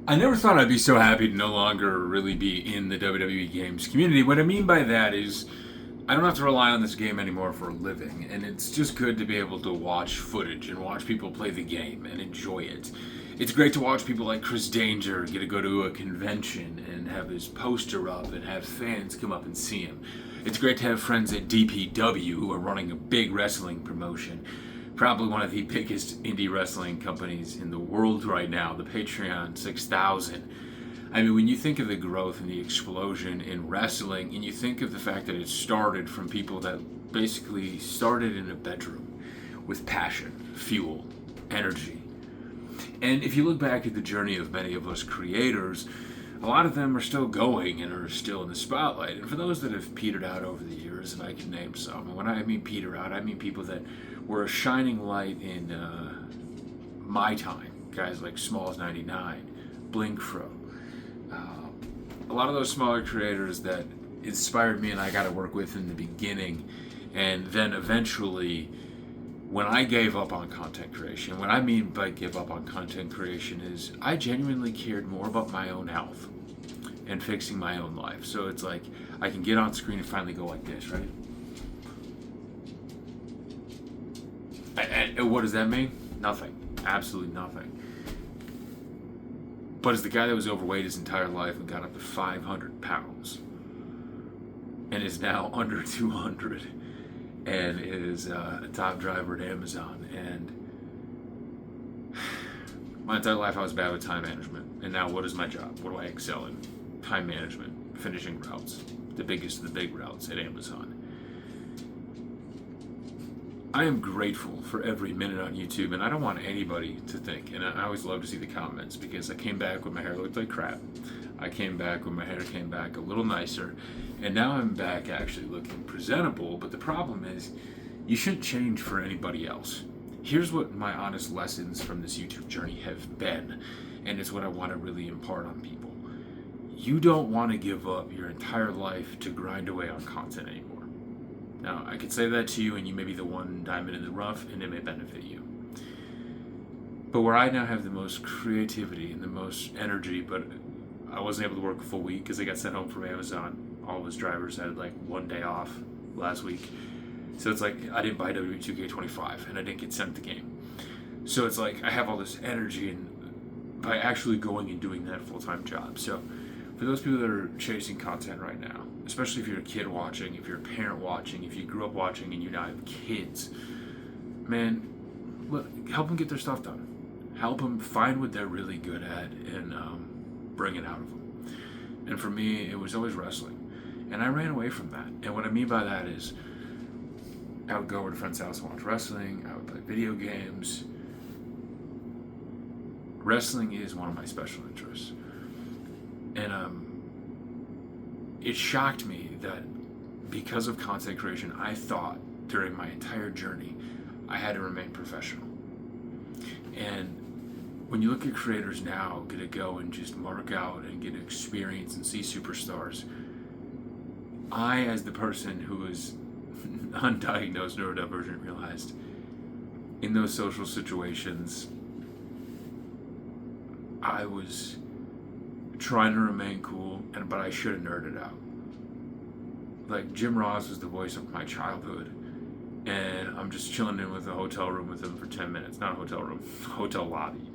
I never thought I'd be so happy to no longer really be in the WWE games community. What I mean by that is I don't have to rely on this game anymore for a living, and it's just good to be able to watch footage and watch people play the game and enjoy it. It's great to watch people like Chris Danger get to go to a convention and have his poster up and have fans come up and see him. It's great to have friends at DPW who are running a big wrestling promotion. Probably one of the biggest indie wrestling companies in the world right now, the Patreon 6000. I mean, when you think of the growth and the explosion in wrestling, and you think of the fact that it started from people that basically started in a bedroom with passion, fuel, energy. And if you look back at the journey of many of us creators, a lot of them are still going and are still in the spotlight. And for those that have petered out over the years, and I can name some, and when I mean peter out, I mean people that were a shining light in my time. Guys like Smalls99, Blinkfro. A lot of those smaller creators that inspired me and I got to work with in the beginning. And then eventually, when I gave up on content creation, what I mean by give up on content creation is I genuinely cared more about my own health and fixing my own life. So it's like I can get on screen and finally go like this, right? And what does that mean? Nothing. Absolutely nothing. But as the guy that was overweight his entire life and got up to 500 pounds and is now under 200 and is a top driver at Amazon, and my entire life I was bad with time management, and now what is my job? What do I excel in? Time management, finishing routes, the biggest of the big routes at Amazon. I am grateful for every minute on YouTube, and I don't want anybody to think, and I always love to see the comments, because I came back when my hair looked like crap. I came back when my hair came back a little nicer, and now I'm back actually looking presentable, but the problem is, you shouldn't change for anybody else. Here's what my honest lessons from this YouTube journey have been, and it's what I want to really impart on people. You don't want to give up your entire life to grind away on content anymore. Now, I could say that to you, and you may be the one diamond in the rough, and it may benefit you. But where I now have the most creativity and the most energy, but I wasn't able to work a full week because I got sent home from Amazon. All of his drivers had like one day off last week. So it's like I didn't buy WWE 2K25, and I didn't get sent the game. So it's like I have all this energy and by actually going and doing that full-time job. So for those people that are chasing content right now, especially if you're a kid watching, if you're a parent watching, if you grew up watching and you now have kids, man, look, help them get their stuff done. Help them find what they're really good at and bring it out of them. And for me, it was always wrestling. And I ran away from that. And what I mean by that is I would go over to a friend's house and watch wrestling. I would play video games. Wrestling is one of my special interests. And it shocked me that because of content creation, I thought during my entire journey, I had to remain professional. And when you look at creators now get to go and just mark out and get experience and see superstars, I, as the person who is undiagnosed neurodivergent, realized in those social situations, I was trying to remain cool, but I should have nerded out. Like, Jim Ross was the voice of my childhood, and I'm just chilling in with a hotel room with him for 10 minutes. Not a hotel room, hotel lobby.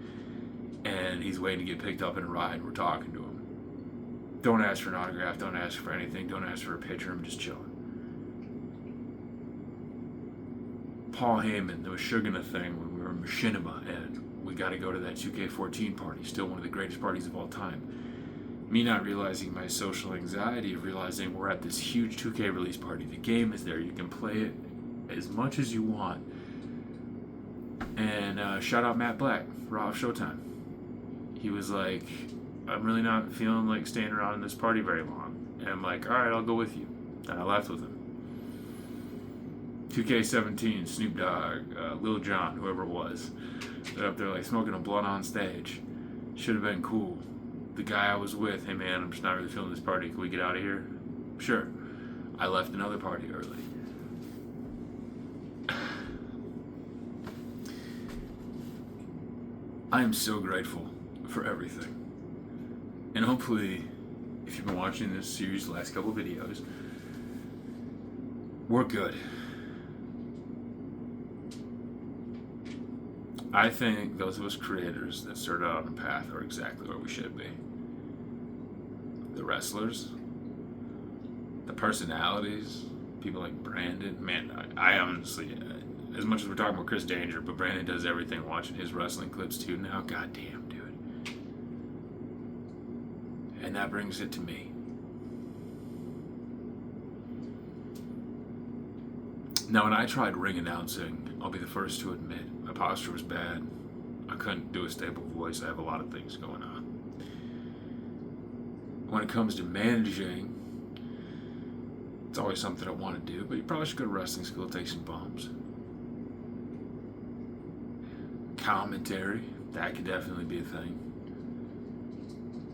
And he's waiting to get picked up in a ride. We're talking to him. Don't ask for an autograph, don't ask for anything, don't ask for a picture, I'm just chilling. Paul Heyman, there was Sugar thing when we were in Machinima, and we got to go to that 2K14 party, still one of the greatest parties of all time. Me not realizing my social anxiety of realizing we're at this huge 2K release party. The game is there. You can play it as much as you want. And shout out Matt Black, Raw Showtime. He was like, I'm really not feeling like staying around in this party very long. And I'm like, all right, I'll go with you. And I left with him. 2K17, Snoop Dogg, Lil Jon, whoever it was. They're up there like smoking a blunt on stage. Should have been cool. The guy I was with, hey man, I'm just not really feeling this party. Can we get out of here? Sure. I left another party early. I am so grateful for everything. And hopefully, if you've been watching this series, the last couple of videos, we're good. I think those of us creators that started out on a path are exactly where we should be. The wrestlers, the personalities, people like Brandon. Man, I honestly, as much as we're talking about Chris Danger, but Brandon does everything. Watching his wrestling clips too now, goddamn, dude. And that brings it to me. Now, when I tried ring announcing, I'll be the first to admit, my posture was bad. I couldn't do a stable voice. I have a lot of things going on. When it comes to managing, it's always something I want to do, but you probably should go to wrestling school, take some bumps. Commentary, that could definitely be a thing.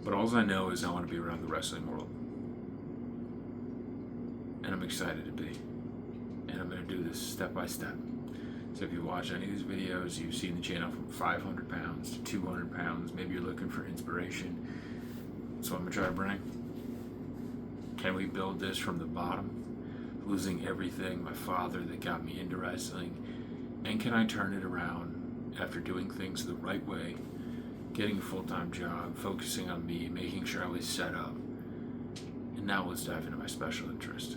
But all I know is I want to be around the wrestling world. And I'm excited to be. And I'm going to do this step by step. So if you watch any of these videos, you've seen the channel from 500 pounds to 200 pounds. Maybe you're looking for inspiration. So I'm going to try to bring. Can we build this from the bottom? Losing everything, my father that got me into wrestling. And can I turn it around after doing things the right way? Getting a full-time job, focusing on me, making sure I was set up. And now let's dive into my special interest.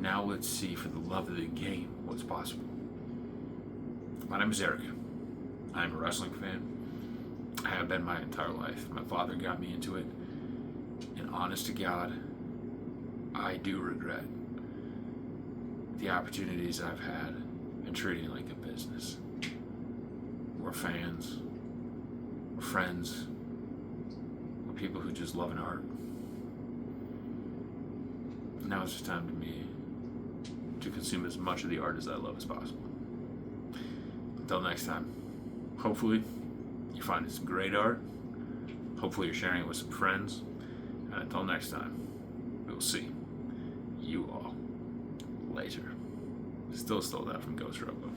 Now let's see, for the love of the game, what's possible. My name is Eric. I'm a wrestling fan. I have been my entire life. My father got me into it. And honest to God, I do regret the opportunities I've had and treating it like a business. We're fans. We're friends. We're people who just love an art. Now it's just time to me to consume as much of the art as I love as possible. Until next time, hopefully you find some great art. Hopefully you're sharing it with some friends. And until next time, we'll see you all later. Still stole that from Ghost Robo.